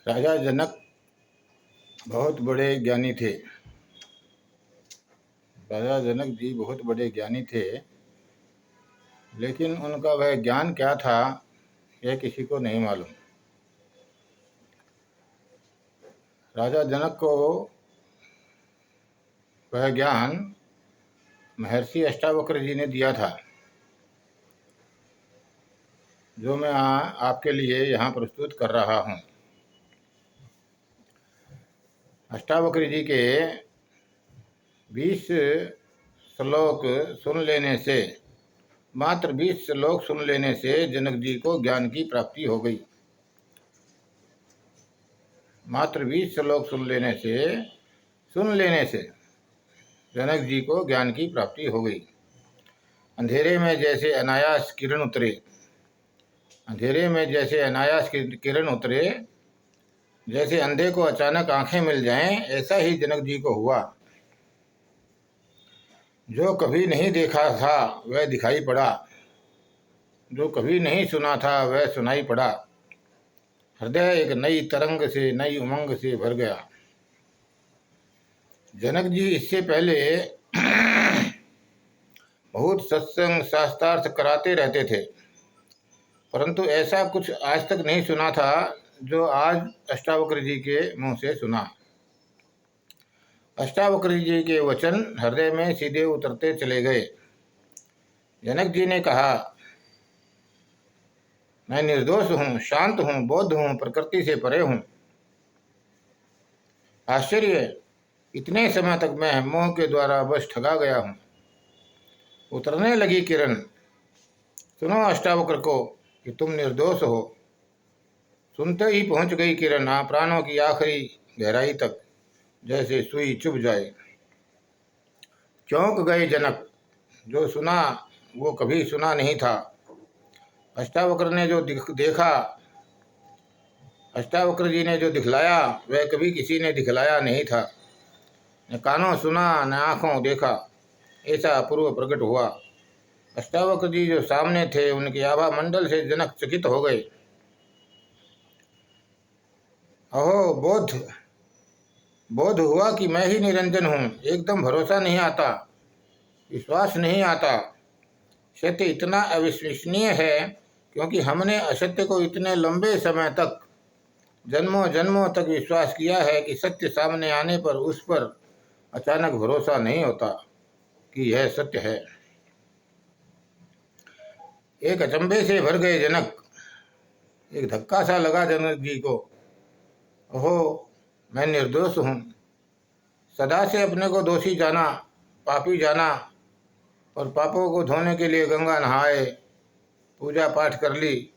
राजा जनक बहुत बड़े ज्ञानी थे। राजा जनक जी बहुत बड़े ज्ञानी थे, लेकिन उनका वह ज्ञान क्या था यह किसी को नहीं मालूम। राजा जनक को वह ज्ञान महर्षि अष्टावक्र जी ने दिया था, जो मैं आपके लिए यहाँ प्रस्तुत कर रहा हूँ। अष्टावक्र जी के 20 श्लोक सुन लेने से, मात्र 20 श्लोक सुन लेने से जनक जी को ज्ञान की प्राप्ति हो गई। मात्र 20 श्लोक सुन लेने से जनक जी को ज्ञान की प्राप्ति हो गई। अंधेरे में जैसे अनायास किरण उतरे, अंधेरे में जैसे अनायास किरण उतरे, जैसे अंधे को अचानक आंखें मिल जाएं, ऐसा ही जनक जी को हुआ। जो कभी नहीं देखा था वह दिखाई पड़ा, जो कभी नहीं सुना था वह सुनाई पड़ा। हृदय एक नई तरंग से, नई उमंग से भर गया। जनक जी इससे पहले बहुत सत्संग शास्त्रार्थ कराते रहते थे, परंतु ऐसा कुछ आज तक नहीं सुना था जो आज अष्टावक्र जी के मुंह से सुना। अष्टावक्र जी के वचन हृदय में सीधे उतरते चले गए। जनक जी ने कहा, मैं निर्दोष हूँ, शांत हूँ, बौद्ध हूँ, प्रकृति से परे हूँ। आश्चर्य, इतने समय तक मैं मोह के द्वारा बस ठगा गया हूँ। उतरने लगी किरण। सुनो अष्टावक्र को कि तुम निर्दोष हो। सुनते ही पहुँच गई किरण प्राणों की आखिरी गहराई तक, जैसे सुई चुभ जाए। चौंक गए जनक। जो सुना वो कभी सुना नहीं था। अष्टावक्र ने जो देखा, अष्टावक्र जी ने जो दिखलाया, वह कभी किसी ने दिखलाया नहीं था। न कानों सुना, न आँखों देखा, ऐसा अपूर्व प्रकट हुआ। अष्टावक्र जी जो सामने थे, उनके आभा मंडल से जनक चकित हो गए। अहो बोध हुआ कि मैं ही निरंजन हूँ। एकदम भरोसा नहीं आता, विश्वास नहीं आता। सत्य इतना अविश्वसनीय है क्योंकि हमने असत्य को इतने लंबे समय तक, जन्मों जन्मों तक विश्वास किया है कि सत्य सामने आने पर उस पर अचानक भरोसा नहीं होता कि यह सत्य है। एक अचंभे से भर गए जनक। एक धक्का सा लगा जनक जी को। ओहो, मैं निर्दोष हूँ। सदा से अपने को दोषी जाना, पापी जाना, और पापों को धोने के लिए गंगा नहाए, पूजा पाठ कर ली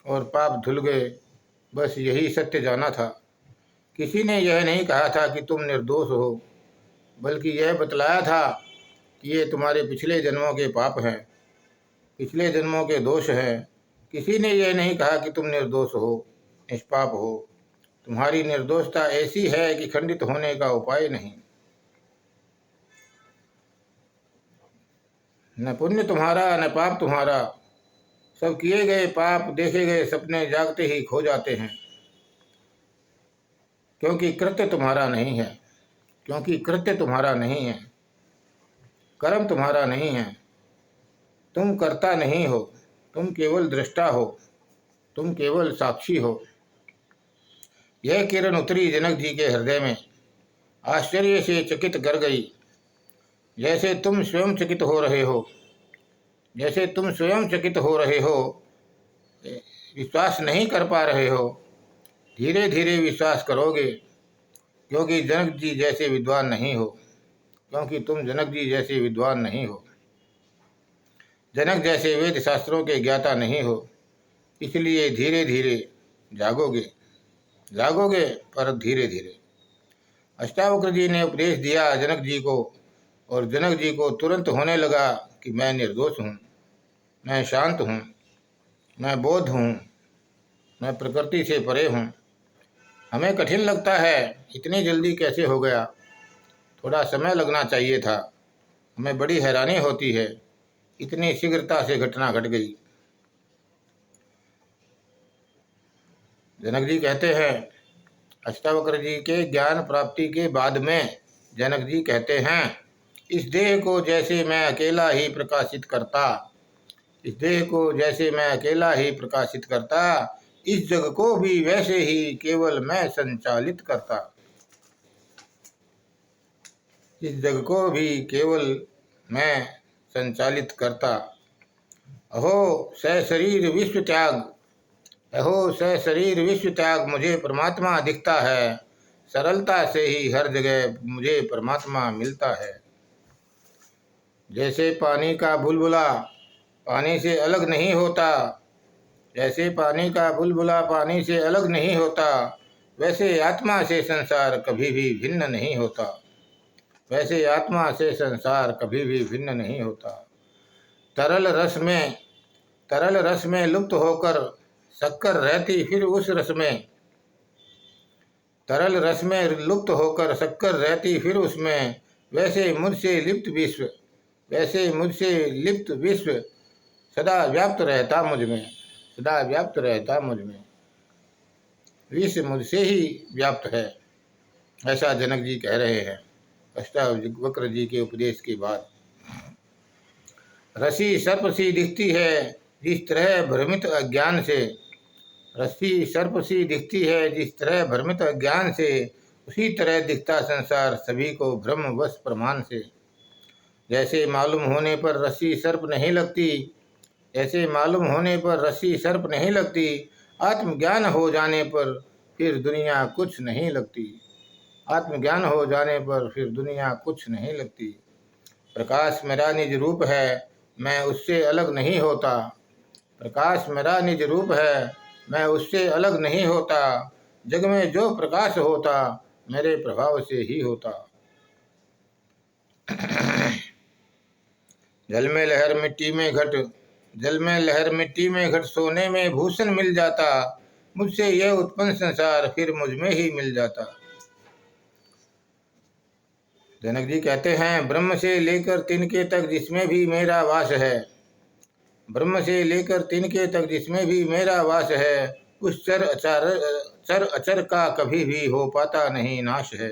और पाप धुल गए। बस यही सत्य जाना था। किसी ने यह नहीं कहा था कि तुम निर्दोष हो, बल्कि यह बतलाया था कि ये तुम्हारे पिछले जन्मों के पाप हैं, पिछले जन्मों के दोष हैं। किसी ने यह नहीं कहा कि तुम निर्दोष हो, निष्पाप हो। तुम्हारी निर्दोषता ऐसी है कि खंडित होने का उपाय नहीं। न पुण्य तुम्हारा, न पाप तुम्हारा। सब किए गए पाप, देखे गए सपने जागते ही खो जाते हैं, क्योंकि कृत्य तुम्हारा नहीं है, क्योंकि कृत्य तुम्हारा नहीं है, कर्म तुम्हारा नहीं है। तुम कर्ता नहीं हो, तुम केवल दृष्टा हो, तुम केवल साक्षी हो। यह किरण उतरी जनक जी के हृदय में, आश्चर्य से चकित कर गई। जैसे तुम स्वयं चकित हो रहे हो, जैसे तुम स्वयं चकित हो रहे हो, विश्वास नहीं कर पा रहे हो। धीरे धीरे विश्वास करोगे, क्योंकि जनक जी जैसे विद्वान नहीं हो, क्योंकि तुम जनक जी जैसे विद्वान नहीं हो, जनक जैसे वेद शास्त्रों के ज्ञाता नहीं हो। इसलिए धीरे धीरे जागोगे, जागोगे पर धीरे धीरे। अष्टावक्र जी ने उपदेश दिया जनक जी को, और जनक जी को तुरंत होने लगा कि मैं निर्दोष हूँ, मैं शांत हूँ, मैं बौद्ध हूँ, मैं प्रकृति से परे हूँ। हमें कठिन लगता है, इतनी जल्दी कैसे हो गया, थोड़ा समय लगना चाहिए था। हमें बड़ी हैरानी होती है, इतनी शीघ्रता से घटना घट गई। जनक जी कहते हैं, अष्टावक्र जी के ज्ञान प्राप्ति के बाद में जनक जी कहते हैं, इस देह को जैसे मैं अकेला ही प्रकाशित करता, इस देह को जैसे मैं अकेला ही प्रकाशित करता, इस जग को भी वैसे ही केवल मैं संचालित करता, इस जग को भी केवल मैं संचालित करता। अहो सशरीर विश्व त्याग, अहो सशरीर विश्व त्याग मुझे परमात्मा दिखता है, सरलता से ही हर जगह मुझे परमात्मा मिलता है। जैसे पानी का बुलबुला पानी से अलग नहीं होता, जैसे पानी का बुलबुला पानी से अलग नहीं होता, वैसे आत्मा से संसार कभी भी भिन्न नहीं होता, वैसे आत्मा से संसार कभी भी भिन्न नहीं होता। तरल रस में लुप्त होकर शक्कर रहती फिर उस रस में, तरल रस में लुप्त होकर शक्कर रहती फिर उसमें, वैसे मुझसे लिप्त विश्व, वैसे मुझसे लिप्त विश्व सदा व्याप्त रहता मुझ में, सदा व्याप्त रहता मुझ में, विश्व मुझसे ही व्याप्त है। ऐसा जनक जी कह रहे हैं अष्टावक्र जी के उपदेश के बाद। रस्सी सर्प सी दिखती है जिस तरह भ्रमित अज्ञान से, रस्सी सर्प सी दिखती है जिस तरह भ्रमित अज्ञान से, उसी तरह दिखता संसार सभी को भ्रमवश प्रमाण से। जैसे मालूम होने पर रस्सी सर्प नहीं लगती, जैसे मालूम होने पर रस्सी सर्प नहीं लगती, आत्मज्ञान हो जाने पर फिर दुनिया कुछ नहीं लगती, आत्मज्ञान हो जाने पर फिर दुनिया कुछ नहीं लगती। प्रकाश मेरा निज रूप है, मैं उससे अलग नहीं होता, प्रकाश मेरा निज रूप है, मैं उससे अलग नहीं होता, जग में जो प्रकाश होता मेरे प्रभाव से ही होता। जल में लहर मिट्टी में घट, जल में लहर मिट्टी में घट, सोने में भूषण मिल जाता, मुझसे यह उत्पन्न संसार फिर मुझ में ही मिल जाता। जनक जी कहते हैं, ब्रह्म से लेकर तिनके तक जिसमें भी मेरा वास है, ब्रह्म से लेकर तिनके तक जिसमें भी मेरा वास है, उस चर अचर का कभी भी हो पाता नहीं नाश है।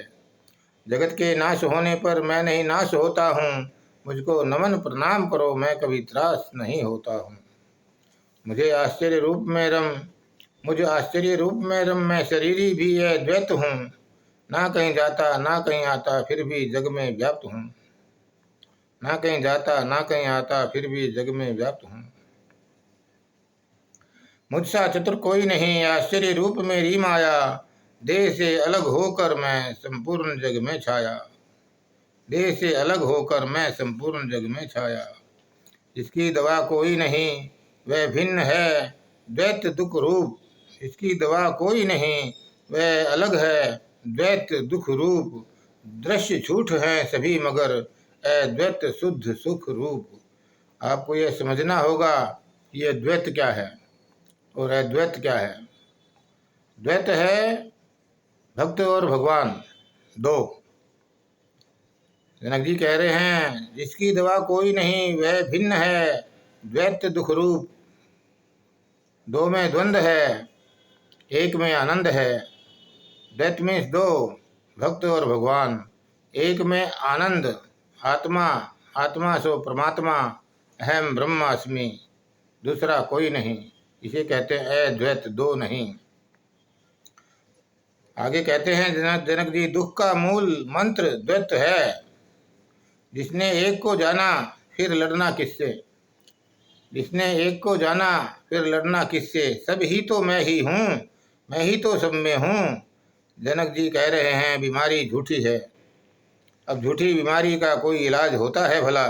जगत के नाश होने पर मैं नहीं नाश होता हूँ, मुझको नमन प्रणाम करो मैं कभी त्रास नहीं होता हूँ। मुझे आश्चर्य रूप में रम, मुझे आश्चर्य रूप में रम, मैं शरीरी भी है द्वैत हूँ, ना कहीं जाता ना कहीं आता फिर भी जग में व्याप्त हूँ, ना कहीं जाता ना कहीं आता फिर भी जग में व्याप्त हूँ। मुझसा चतुर कोई नहीं, आश्चर्य रूप मेरी माया, देह से अलग होकर मैं संपूर्ण जग में छाया, देह से अलग होकर मैं संपूर्ण जग में छाया। इसकी दवा कोई नहीं वह भिन्न है द्वैत दुख रूप, इसकी दवा कोई नहीं वह अलग है द्वैत दुख रूप, दृश्य झूठ है सभी मगर अद्वैत शुद्ध सुख रूप। आपको यह समझना होगा कि यह द्वैत क्या है और अद्वैत क्या है। द्वैत है भक्त और भगवान दो। जनक जी कह रहे हैं, जिसकी दवा कोई नहीं वह भिन्न है द्वैत दुख रूप, दो में द्वंद्व है एक में आनंद है। द्वैत मीन्स दो, भक्त और भगवान, एक में आनंद, आत्मा, आत्मा सो परमात्मा, अहम ब्रह्मास्मि, दूसरा कोई नहीं, इसे कहते हैं अद्वैत, दो नहीं। आगे कहते हैं जनक जी, दुख का मूल मंत्र द्वैत है, जिसने एक को जाना फिर लड़ना किससे, जिसने एक को जाना फिर लड़ना किससे, सब ही तो मैं ही हूँ, मैं ही तो सब में हूँ। जनक जी कह रहे हैं बीमारी झूठी है। अब झूठी बीमारी का कोई इलाज होता है भला?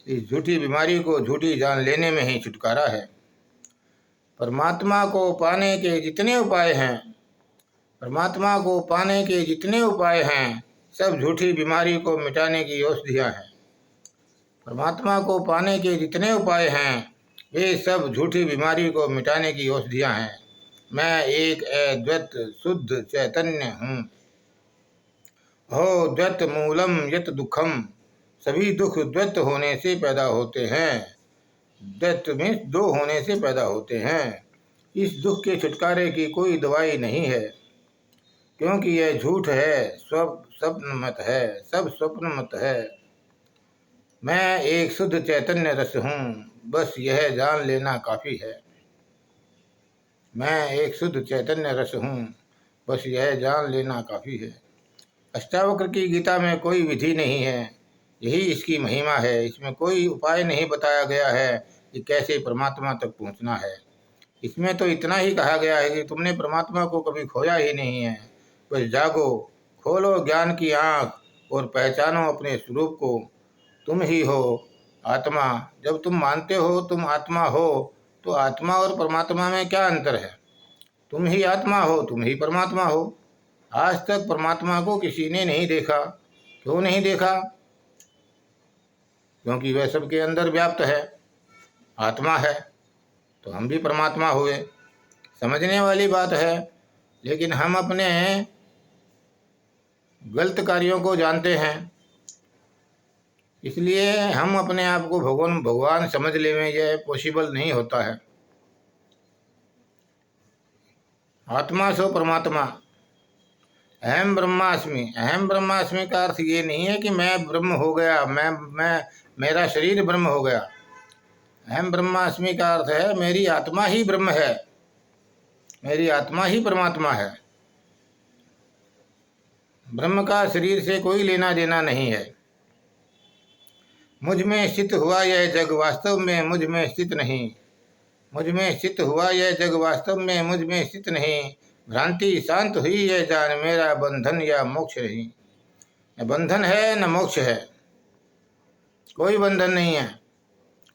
इस झूठी बीमारी को झूठी जान लेने में ही छुटकारा है। परमात्मा को पाने के जितने उपाय हैं, परमात्मा को पाने के जितने उपाय हैं, सब झूठी बीमारी को मिटाने की औषधियाँ हैं। परमात्मा को पाने के जितने उपाय हैं वे सब झूठी बीमारी को मिटाने की औषधियाँ हैं। मैं एक अद्वैत शुद्ध चैतन्य हूँ। हो द्वैत मूलम यत दुखम, सभी दुख द्वैत होने से पैदा होते हैं। द्वैत में दो होने से पैदा होते हैं। इस दुख के छुटकारे की कोई दवाई नहीं है। क्योंकि यह झूठ है, सब स्वप्न मत है, सब स्वप्न मत है। मैं एक शुद्ध चैतन्य रस हूँ, बस यह जान लेना काफ़ी है। मैं एक शुद्ध चैतन्य रस हूँ, बस यह जान लेना काफ़ी है। अष्टावक्र की गीता में कोई विधि नहीं है, यही इसकी महिमा है। इसमें कोई उपाय नहीं बताया गया है कि कैसे परमात्मा तक पहुँचना है। इसमें तो इतना ही कहा गया है कि तुमने परमात्मा को कभी खोया ही नहीं है। बस जागो, खोलो ज्ञान की आँख और पहचानो अपने स्वरूप को। तुम ही हो आत्मा। जब तुम मानते हो तुम आत्मा हो, तो आत्मा और परमात्मा में क्या अंतर है? तुम ही आत्मा हो, तुम ही परमात्मा हो। आज तक परमात्मा को किसी ने नहीं देखा। क्यों नहीं देखा? क्योंकि वह सबके अंदर व्याप्त है, आत्मा है। तो हम भी परमात्मा हुए। समझने वाली बात है, लेकिन हम अपने गलत कार्यों को जानते हैं, इसलिए हम अपने आप को भगवान समझ ले में यह पॉसिबल नहीं होता है। आत्मा सो परमात्मा। अहम ब्रह्मास्मि। अहम ब्रह्मास्मि का अर्थ ये नहीं है कि मैं ब्रह्म हो गया, मैं मेरा शरीर ब्रह्म हो गया। अहम ब्रह्मास्मि का अर्थ है मेरी आत्मा ही ब्रह्म है, मेरी आत्मा ही परमात्मा है। ब्रह्म का शरीर से कोई लेना देना नहीं है। मुझ में स्थित हुआ यह जग वास्तव में मुझ में स्थित नहीं। मुझ में स्थित हुआ यह जग वास्तव में मुझ में स्थित नहीं। भ्रांति शांत हुई यह जान, मेरा बंधन या मोक्ष नहीं। न बंधन है न मोक्ष है। कोई बंधन नहीं है,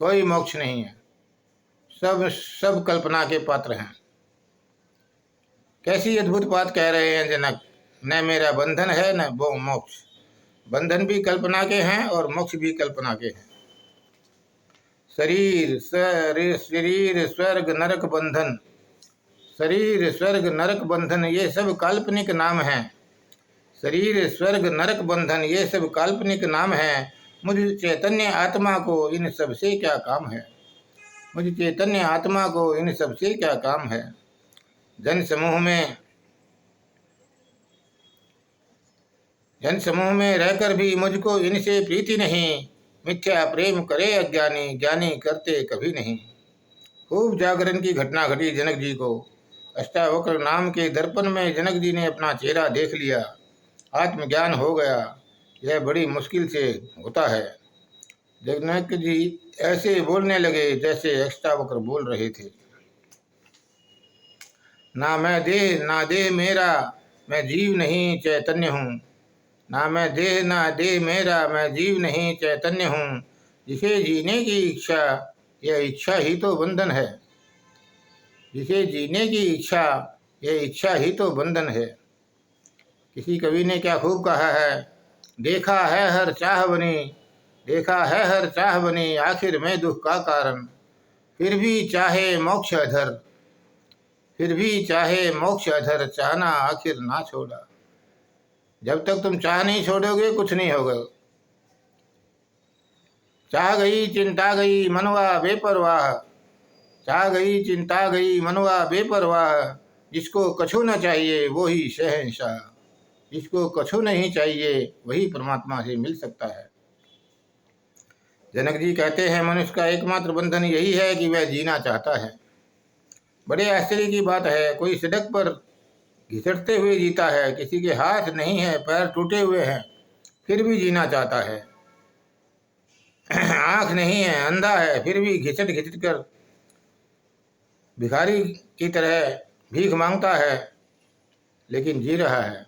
कोई मोक्ष नहीं है। सब कल्पना के पात्र हैं। कैसी अद्भुत बात कह रहे हैं जनक। न मेरा बंधन है न वो मोक्ष। बंधन भी कल्पना के हैं और मोक्ष भी कल्पना के हैं। शरीर स्वर्ग नरक बंधन, शरीर स्वर्ग नरक बंधन ये सब काल्पनिक नाम हैं। शरीर स्वर्ग नरक बंधन ये सब काल्पनिक नाम हैं। मुझ चैतन्य आत्मा को इन सब से क्या काम है? मुझ चैतन्य आत्मा को इन सब से क्या काम है? जन समूह में रहकर भी मुझको इनसे प्रीति नहीं। मिथ्या प्रेम करे अज्ञानी, ज्ञानी करते कभी नहीं। खूब जागरण की घटना घटी जनक जी को। अष्टावक्र नाम के दर्पण में जनक जी ने अपना चेहरा देख लिया। आत्मज्ञान हो गया। यह बड़ी मुश्किल से होता है। जनक जी ऐसे बोलने लगे जैसे अष्टावक्र बोल रहे थे। ना मैं देह ना देह मेरा, मैं जीव नहीं चैतन्य हूँ। ना मैं देह ना देह मेरा, मैं जीव नहीं चैतन्य हूँ। जिसे जीने की इच्छा, यह इच्छा ही तो बंधन है। जिसे जीने की इच्छा, यह इच्छा ही तो बंधन है। किसी कवि ने क्या खूब कहा है, देखा है हर चाह बनी, देखा है हर चाह बनी, आखिर में दुख का कारण। फिर भी चाहे मोक्ष अधर, फिर भी चाहे मोक्ष अधर, चाहना आखिर ना छोड़ा। जब तक तुम चाह नहीं छोड़ोगे कुछ नहीं होगा। चाह गई चिंता गई मनवा बेपरवाह, चाह गई चिंता गई मनवा बेपरवाह। जिसको कछु न चाहिए वही शहंशाह, जिसको कछु नहीं चाहिए वही परमात्मा से मिल सकता है। जनक जी कहते हैं मनुष्य का एकमात्र बंधन यही है कि वह जीना चाहता है। बड़े आश्चर्य की बात है, कोई सड़क पर घिसटते हुए जीता है, किसी के हाथ नहीं है, पैर टूटे हुए हैं, फिर भी जीना चाहता है। आँख नहीं है, अंधा है, फिर भी घिसट घिसट कर भिखारी की तरह भीख मांगता है, लेकिन जी रहा है।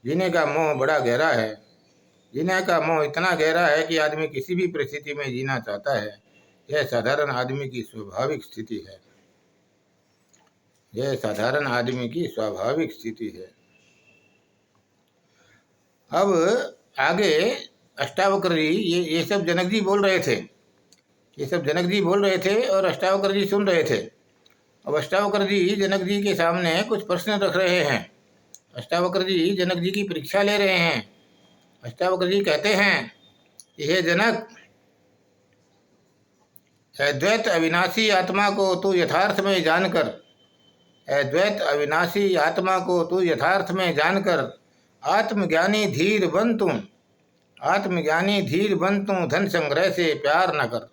जीने का मोह बड़ा गहरा है। जीने का मोह इतना गहरा है कि आदमी किसी भी परिस्थिति में जीना चाहता है। यह साधारण आदमी की स्वाभाविक स्थिति है। यह साधारण आदमी की स्वाभाविक स्थिति है। अब आगे अष्टावक्र जी ये सब जनक जी बोल रहे थे। ये सब जनक जी बोल रहे थे और अष्टावक्र जी सुन रहे थे। अब अष्टावक्र जी जनक जी के सामने कुछ प्रश्न रख रहे हैं। अष्टावक्र जी जनक जी की परीक्षा ले रहे हैं। अष्टावक्र जी कहते हैं कि हे जनक, अद्वैत अविनाशी आत्मा को तू यथार्थ में जानकर अद्वैत अविनाशी आत्मा को तू यथार्थ में जानकर आत्मज्ञानी धीर बन तू, आत्मज्ञानी धीर बन तू, धन संग्रह से प्यार न कर।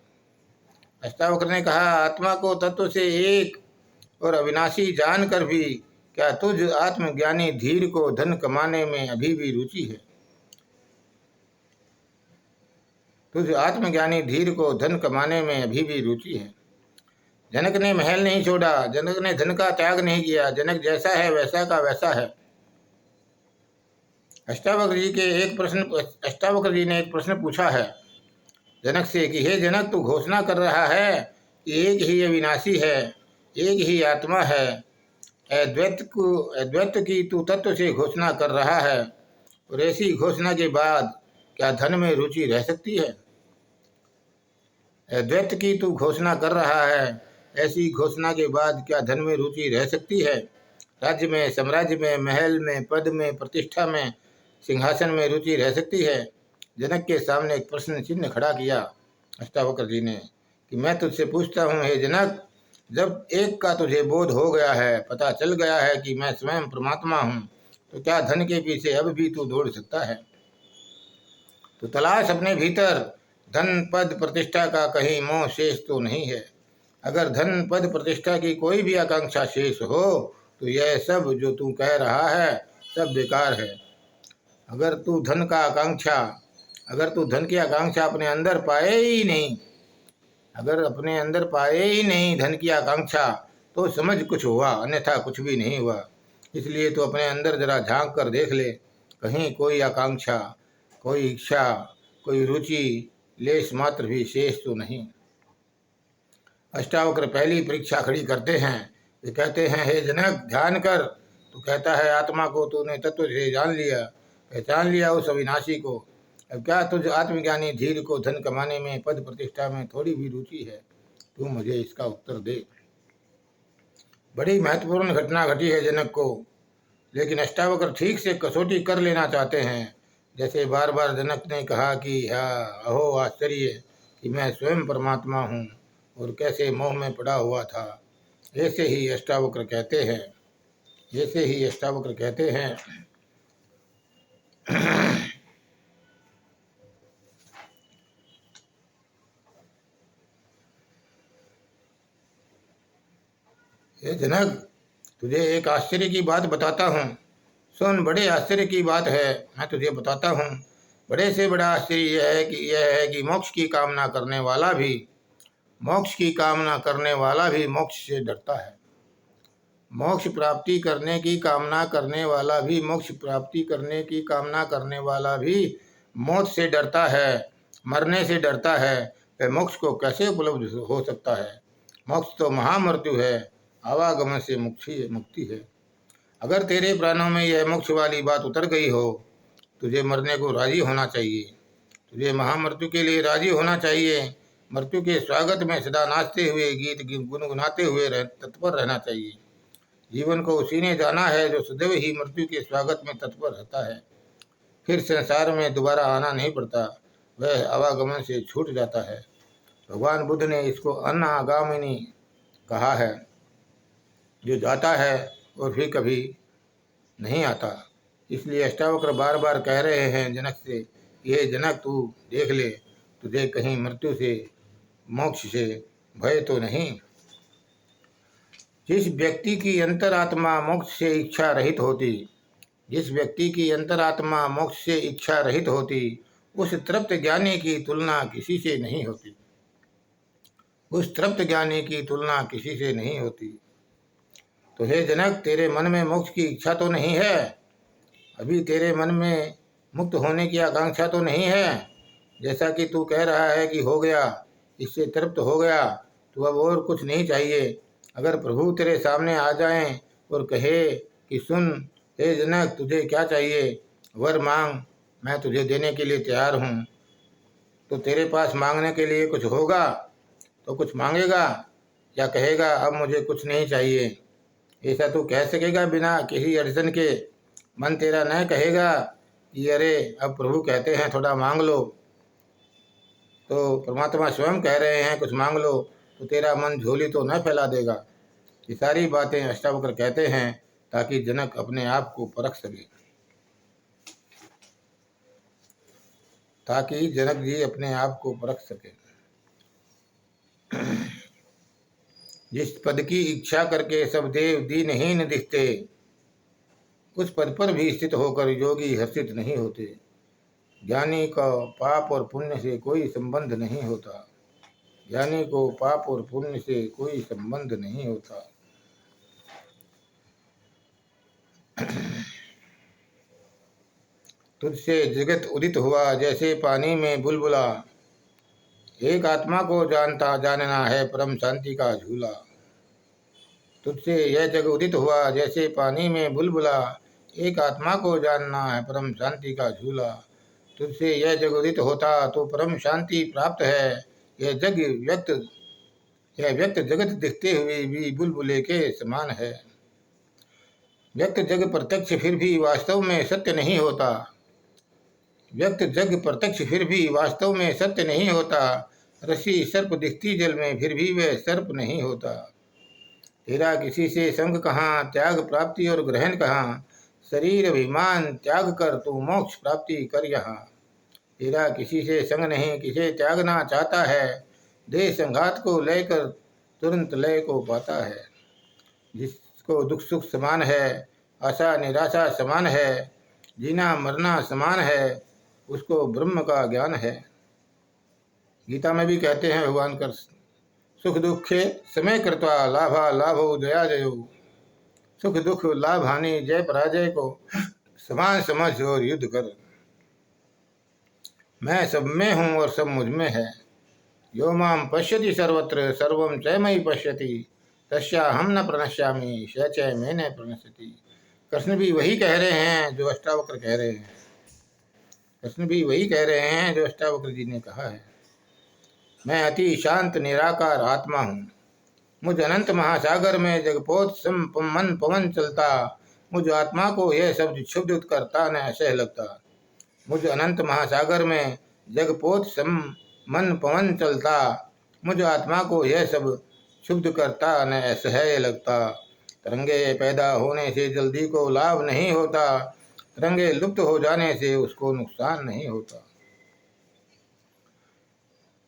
अष्टावक्र ने कहा, आत्मा को तत्व से एक और अविनाशी जानकर भी क्या तुझ आत्मज्ञानी धीर को धन कमाने में अभी भी रुचि है? तुझ आत्मज्ञानी धीर को धन कमाने में अभी भी रुचि है। जनक ने महल नहीं छोड़ा, जनक ने धन का त्याग नहीं किया, जनक जैसा है वैसा का वैसा है। अष्टावक्र जी ने एक प्रश्न पूछा है जनक से कि हे जनक, तू घोषणा कर रहा है कि एक ही अविनाशी है, एक ही आत्मा है, अद्वैत की तू तत्व से घोषणा कर रहा है, और ऐसी घोषणा के बाद क्या धन में रुचि रह सकती है? अद्वैत की तू घोषणा कर रहा है, ऐसी घोषणा के बाद क्या धन में रुचि रह सकती है? राज्य में, साम्राज्य में, महल में, पद में, प्रतिष्ठा में, सिंहासन में रुचि रह सकती है? जनक के सामने एक प्रश्न चिन्ह खड़ा किया अष्टावक्र जी ने कि मैं तुझसे पूछता हूँ, हे जनक, जब एक का तुझे बोध हो गया है, पता चल गया है कि मैं स्वयं परमात्मा हूँ, तो क्या धन के पीछे अब भी तू दौड़ सकता है? तो तलाश अपने भीतर धन पद प्रतिष्ठा का कहीं मोह शेष तो नहीं है। अगर धन पद प्रतिष्ठा की कोई भी आकांक्षा शेष हो तो यह सब जो तू कह रहा है सब बेकार है। अगर तू धन की आकांक्षा अपने अंदर पाए ही नहीं, अगर अपने अंदर पाए ही नहीं धन की आकांक्षा, तो समझ कुछ हुआ, अन्यथा कुछ भी नहीं हुआ। इसलिए तो अपने अंदर जरा झांक कर देख ले, कहीं कोई आकांक्षा, कोई इच्छा, कोई रुचि लेश मात्र भी शेष तो नहीं। अष्टावक्र पहली परीक्षा खड़ी करते हैं। वे कहते हैं, हे जनक, ध्यान कर। तो कहता है, आत्मा को तूने तत्व से जान लिया, पहचान लिया उस अविनाशी को। अब क्या तुझ आत्मज्ञानी धीर को धन कमाने में, पद प्रतिष्ठा में थोड़ी भी रुचि है? तू मुझे इसका उत्तर दे। बड़ी महत्वपूर्ण घटना घटी है जनक को, लेकिन अष्टावक्र ठीक से कसौटी कर लेना चाहते हैं। जैसे बार बार जनक ने कहा कि अहो आश्चर्य कि मैं स्वयं परमात्मा हूँ और कैसे मोह में पड़ा हुआ था, ऐसे ही अष्टावक्र कहते हैं हे जनक, तुझे एक आश्चर्य की बात बताता हूँ, सुन। बड़े आश्चर्य की बात है, मैं तुझे बताता हूँ। बड़े से बड़ा आश्चर्य यह है कि मोक्ष की कामना करने वाला भी मोक्ष से डरता है। मोक्ष प्राप्ति करने की कामना करने वाला भी मौत से डरता है, मरने से डरता है। वह मोक्ष को कैसे उपलब्ध हो सकता है? मोक्ष तो महामृत्यु है, आवागमन से मुक्ति है। अगर तेरे प्राणों में यह मोक्ष वाली बात उतर गई हो, तुझे मरने को राजी होना चाहिए, तुझे महामृत्यु के लिए राजी होना चाहिए। मृत्यु के स्वागत में सदा नाचते हुए, गीत गुनगुनाते हुए तत्पर रहना चाहिए। जीवन को उसी ने जाना है जो सदैव ही मृत्यु के स्वागत में तत्पर रहता है। फिर संसार में दोबारा आना नहीं पड़ता, वह आवागमन से छूट जाता है। भगवान बुद्ध ने इसको अनागामिनी कहा है, जो जाता है और फिर कभी नहीं आता। इसलिए अष्टावक्र बार बार कह रहे हैं जनक से, ये जनक, तू देख ले, तुझे कहीं मृत्यु से, मोक्ष से भय तो नहीं। जिस व्यक्ति की अंतरात्मा मोक्ष से इच्छा रहित होती, उस तृप्त ज्ञानी की तुलना किसी से नहीं होती। तो हे जनक, तेरे मन में मोक्ष की इच्छा तो नहीं है, अभी तेरे मन में मुक्त होने की आकांक्षा तो नहीं है। जैसा कि तू कह रहा है कि हो गया, इससे तृप्त हो गया, तो अब और कुछ नहीं चाहिए। अगर प्रभु तेरे सामने आ जाएं और कहे कि सुन हे जनक, तुझे क्या चाहिए, वर मांग, मैं तुझे देने के लिए तैयार हूँ, तो तेरे पास मांगने के लिए कुछ होगा तो कुछ मांगेगा, या कहेगा अब मुझे कुछ नहीं चाहिए? ऐसा तू कह सकेगा बिना किसी अड़चन के? मन तेरा न कहेगा कि अरे अब प्रभु कहते हैं थोड़ा मांग लो, तो परमात्मा स्वयं कह रहे हैं कुछ मांग लो, तो तेरा मन झोली तो न फैला देगा? ये सारी बातें अष्टावक्र कहते हैं ताकि जनक अपने आप को परख सके, ताकि जनक जी अपने आप को परख सके। जिस पद की इच्छा करके सब देव दीनहीन दिखते, उस पद पर भी स्थित होकर योगी हर्षित नहीं होते। ज्ञानी का पाप और पुण्य से कोई संबंध नहीं होता, ज्ञानी को पाप और पुण्य से कोई संबंध नहीं होता। तुझसे जगत उदित हुआ जैसे पानी में बुलबुला, एक आत्मा को जानना है परम शांति का झूला। तुझसे यह जग उदित हुआ जैसे पानी में बुलबुला, एक आत्मा को जानना है परम शांति का झूला। तुझसे यह जग उदित होता तो परम शांति प्राप्त है। यह व्यक्त जगत दिखते हुए भी बुलबुले के समान है। व्यक्त जग प्रत्यक्ष फिर भी वास्तव में सत्य नहीं होता, व्यक्त जग प्रत्यक्ष फिर भी वास्तव में सत्य नहीं होता। रस्सी सर्प दिखती जल में फिर भी वह सर्प नहीं होता। तेरा किसी से संग कहाँ, त्याग प्राप्ति और ग्रहण कहाँ, शरीर अभिमान त्याग कर तू मोक्ष प्राप्ति कर यहाँ। तेरा किसी से संग नहीं, किसे त्यागना चाहता है, देह संघात को लेकर तुरंत लय को पाता है। जिसको दुख सुख समान है, आशा निराशा समान है, जीना मरना समान है, उसको ब्रह्म का ज्ञान है। गीता में भी कहते हैं भगवान कृष्ण, सुख दुखे समय कृत्वा लाभा लाभो जया जयो। सुख दुख लाभ हानि जय पराजय को समान समझ और युद्ध कर। मैं सब में हूँ और सब मुझ में है। यो माम पश्यति सर्वत्र सर्वम च मयि पश्यति, तस्या हम न प्रणश्यामि स च मे न प्रणश्यति। कृष्ण भी वही कह रहे हैं जो अष्टावक्र कह रहे हैं। कृष्ण भी वही कह रहे हैं जो अष्टावक्र जी ने कहा है। मैं अति शांत निराकार आत्मा हूँ। मुझ अनंत महासागर में जगपोत सम मन पवन चलता, मुझ आत्मा को यह शब्द क्षुब्ध करता न असह लगता। मुझ अनंत महासागर में जगपोत सम मन पवन चलता, मुझ आत्मा को यह सब क्षुब्ध करता न असह्य लगता। तरंगे पैदा होने से जल्दी को लाभ नहीं होता, तरंगे लुप्त हो जाने से उसको नुकसान नहीं होता।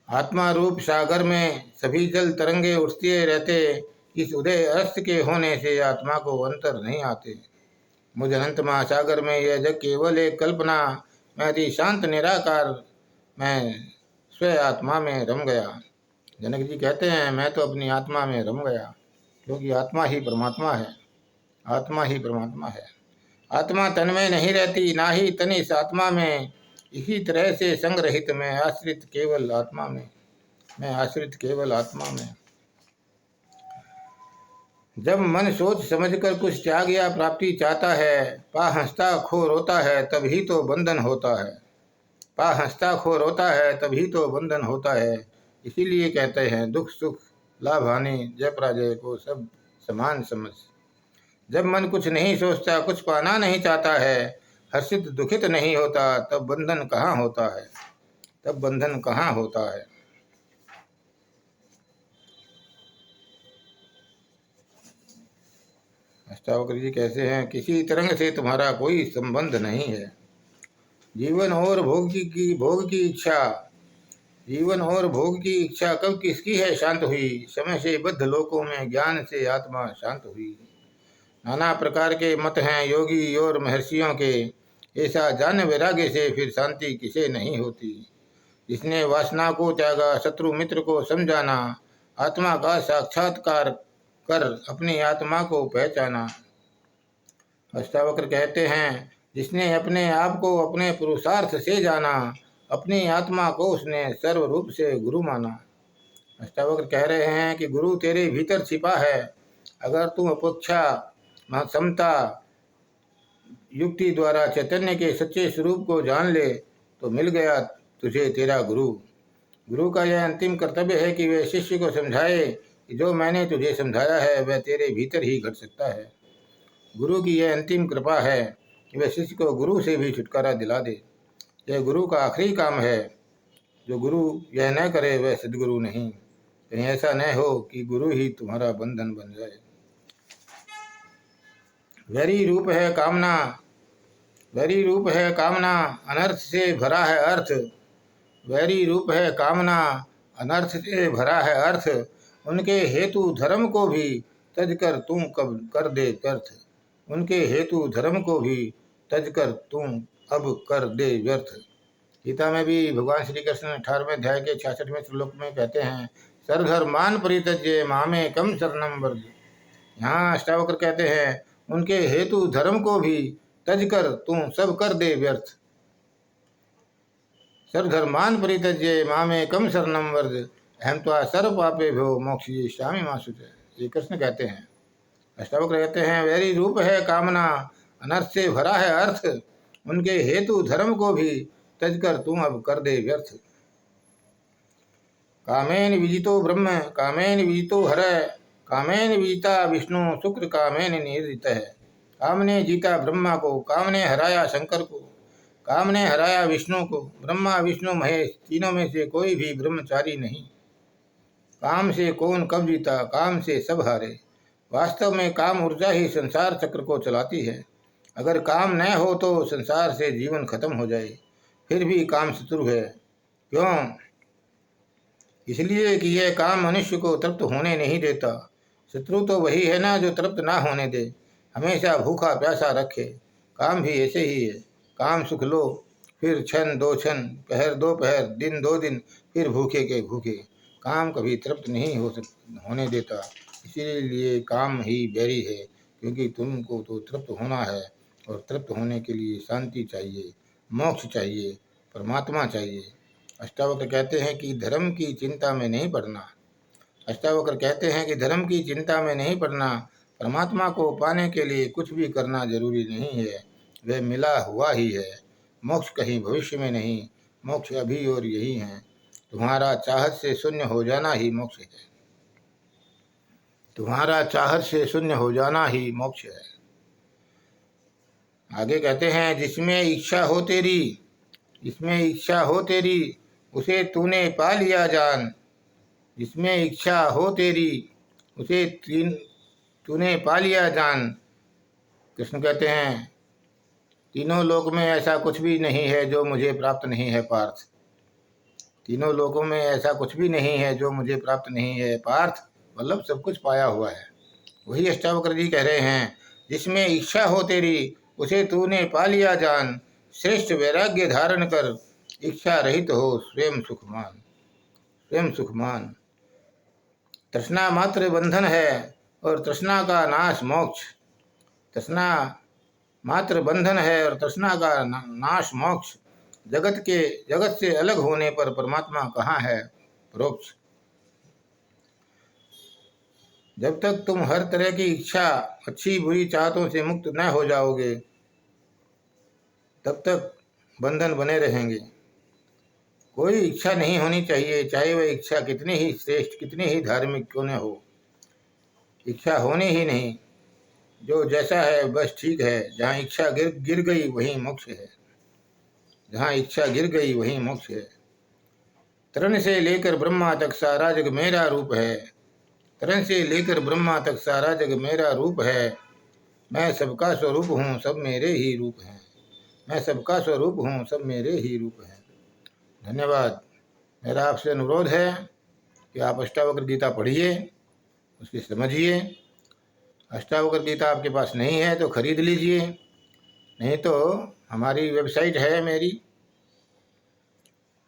आत्मा रूप सागर में सभी जल तरंगे उठते रहते, इस उदय अस्त के होने से आत्मा को अंतर नहीं आते। मुझ अनंत महासागर में यह जग केवल एक कल्पना, मैं अति शांत निराकार, मैं स्वयं आत्मा में रम गया। जनक जी कहते हैं मैं तो अपनी आत्मा में रम गया, क्योंकि आत्मा ही परमात्मा है, आत्मा ही परमात्मा है। आत्मा तन में नहीं रहती, ना ही तन इस आत्मा में। इसी तरह से संग्रहित मैं आश्रित केवल आत्मा में, मैं आश्रित केवल आत्मा में। जब मन सोच समझकर कुछ त्याग या प्राप्ति चाहता है, पा हंसता खो रोता है, तभी तो बंधन होता है। पा हंसता खो रोता है तभी तो बंधन होता है। इसीलिए कहते हैं दुख सुख लाभ हानि जय पराजय को सब समान समझ। जब मन कुछ नहीं सोचता, कुछ पाना नहीं चाहता है, हर्षित दुखित नहीं होता, तब बंधन कहाँ होता है, तब बंधन कहाँ होता है। अष्टावक्र जी कैसे हैं, किसी तरंग से तुम्हारा कोई संबंध नहीं है। जीवन और भोग की इच्छा, जीवन और भोग की इच्छा कब किसकी है शांत हुई, समय से बद्ध लोकों में ज्ञान से आत्मा शांत हुई। नाना प्रकार के मत हैं योगी और महर्षियों के, ऐसा जान वैराग्य से फिर शांति किसे नहीं होती। जिसने वासना को त्यागा, शत्रु मित्र को समझाना, आत्मा का साक्षात्कार कर अपनी आत्मा को पहचाना। अष्टावक्र कहते हैं जिसने अपने आप को अपने पुरुषार्थ से जाना, अपनी आत्मा को उसने सर्व रूप से गुरु माना। अष्टावक्र कह रहे हैं कि गुरु तेरे भीतर छिपा है। अगर तू अपेक्षा समता युक्ति द्वारा चैतन्य के सच्चे स्वरूप को जान ले तो मिल गया तुझे तेरा गुरु। गुरु का यह अंतिम कर्तव्य है कि वह शिष्य को समझाए कि जो मैंने तुझे समझाया है वह तेरे भीतर ही घट सकता है। गुरु की यह अंतिम कृपा है कि वह शिष्य को गुरु से भी छुटकारा दिला दे। यह गुरु का आखिरी काम है। जो गुरु यह न करे वह सदगुरु नहीं। कहीं ऐसा न हो कि गुरु ही तुम्हारा बंधन बन जाए। वैरी रूप है कामना, वैरी रूप है कामना, अनर्थ से भरा है अर्थ। वैरी रूप है कामना, अनर्थ से भरा है अर्थ। उनके हेतु धर्म को भी तज कर तुम कब कर दे व्यर्थ। उनके हेतु धर्म को भी तज कर तुम अब कर दे व्यर्थ। गीता में भी भगवान श्री कृष्ण 18वें अध्याय के 66वें श्लोक में कहते हैं, सर्वधर्मान परित्यज्य मामे कम शरणम व्रज। यहाँ अष्टावक्र कहते हैं, उनके हेतु धर्म को भी तज कर तुम सब कर दे व्यर्थ। सर्वधर्मान परित्यज्य मामे कम शरणम व्रज, अहम त्वा सर्व पापे भो मोक्षयिष्यामि मा शुचः। ये कृष्ण कहते हैं। अष्टावक्र कहते हैं, वैरी रूप है कामना, अनर्थ से भरा है अर्थ। उनके हेतु धर्म को भी तज कर तुम अब कर दे व्यर्थ। कामेन विजितो ब्रह्म, कामेन विजितो हर, कामेन विजिता विष्णु, शुक्र कामेन निरृतः। काम ने जीता ब्रह्मा को, काम ने हराया शंकर को, काम ने हराया विष्णु को। ब्रह्मा विष्णु महेश तीनों में से कोई भी ब्रह्मचारी नहीं। काम से कौन कब जीता, काम से सब हारे। वास्तव में काम ऊर्जा ही संसार चक्र को चलाती है। अगर काम न हो तो संसार से जीवन खत्म हो जाए। फिर भी काम शत्रु है। क्यों? इसलिए कि यह काम मनुष्य को तृप्त होने नहीं देता। शत्रु तो वही है ना जो तृप्त ना होने दे, हमेशा भूखा प्यासा रखे। काम भी ऐसे ही है। काम सुख लो, फिर क्षण दो क्षण, पहर दो पहर, दिन दो दिन, फिर भूखे के भूखे। काम कभी तृप्त नहीं होने देता। इसीलिए काम ही बैरी है, क्योंकि तुमको तो तृप्त होना है, और तृप्त होने के लिए शांति चाहिए, मोक्ष चाहिए, परमात्मा चाहिए। अष्टावक्र कहते हैं कि धर्म की चिंता में नहीं पड़ना। अष्टावक्र कहते हैं कि धर्म की चिंता में नहीं पड़ना। परमात्मा को पाने के लिए कुछ भी करना जरूरी नहीं है, वह मिला हुआ ही है। मोक्ष कहीं भविष्य में नहीं, मोक्ष अभी और यही है। तुम्हारा चाहत से शून्य हो जाना ही मोक्ष है। तुम्हारा चाहत से शून्य हो जाना ही मोक्ष है। आगे कहते हैं, जिसमें इच्छा हो तेरी, जिसमें इच्छा हो तेरी, उसे तूने पा लिया जान। जिसमें इच्छा हो तेरी, उसे तूने पा लिया जान। कृष्ण कहते हैं, तीनों लोक में ऐसा कुछ भी नहीं है जो मुझे प्राप्त नहीं है पार्थ। तीनों लोकों में ऐसा कुछ भी नहीं है जो मुझे प्राप्त नहीं है पार्थ, मतलब सब कुछ पाया हुआ है। वही अष्टावक्र जी कह रहे हैं, जिसमें इच्छा हो तेरी, उसे तूने पा लिया जान। श्रेष्ठ वैराग्य धारण कर, इच्छा रहित हो स्वयं सुखमान, स्वयं सुखमान। तृष्णा मात्र बंधन है और तृष्णा का नाश मोक्ष। तृष्णा मात्र बंधन है और तृष्णा का नाश मोक्ष। जगत से अलग होने पर परमात्मा कहाँ है? परोक्ष। जब तक तुम हर तरह की इच्छा, अच्छी बुरी चाहतों से मुक्त न हो जाओगे, तब तक बंधन बने रहेंगे। कोई इच्छा नहीं होनी चाहिए, चाहे वह इच्छा कितनी ही श्रेष्ठ, कितनी ही धार्मिक क्यों न हो। इच्छा होनी ही नहीं। जो जैसा है बस ठीक है। जहाँ इच्छा गिर गई वहीं मोक्ष है। जहाँ इच्छा गिर गई वहीं मोक्ष है। तरण से लेकर ब्रह्मा तक सारा जग मेरा रूप है। तरण से लेकर ब्रह्मा तक सारा जग मेरा रूप है। मैं सबका स्वरूप हूँ, सब मेरे ही रूप हैं। मैं सबका स्वरूप हूँ, सब मेरे ही रूप हैं। धन्यवाद। मेरा आपसे अनुरोध है कि आप अष्टावक्र गीता पढ़िए, उसकी समझिए। अष्टावक्र गीता आपके पास नहीं है तो खरीद लीजिए, नहीं तो हमारी वेबसाइट है मेरी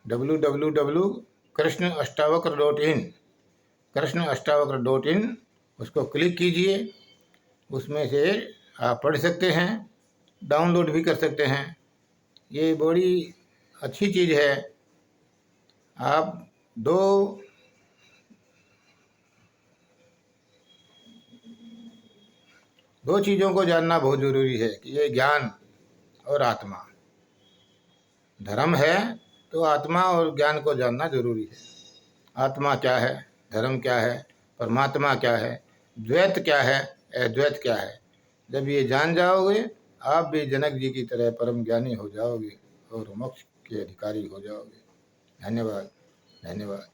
www.krishnashtavakra.in, krishnashtavakra.in। उसको क्लिक कीजिए, उसमें से आप पढ़ सकते हैं, डाउनलोड भी कर सकते हैं। ये बड़ी अच्छी चीज़ है। आप दो चीज़ों को जानना बहुत ज़रूरी है कि ये ज्ञान और आत्मा। धर्म है तो आत्मा और ज्ञान को जानना जरूरी है। आत्मा क्या है, धर्म क्या है, परमात्मा क्या है, द्वैत क्या है, अद्वैत क्या है। जब ये जान जाओगे, आप भी जनक जी की तरह परम ज्ञानी हो जाओगे और मोक्ष के अधिकारी हो जाओगे। धन्यवाद, धन्यवाद।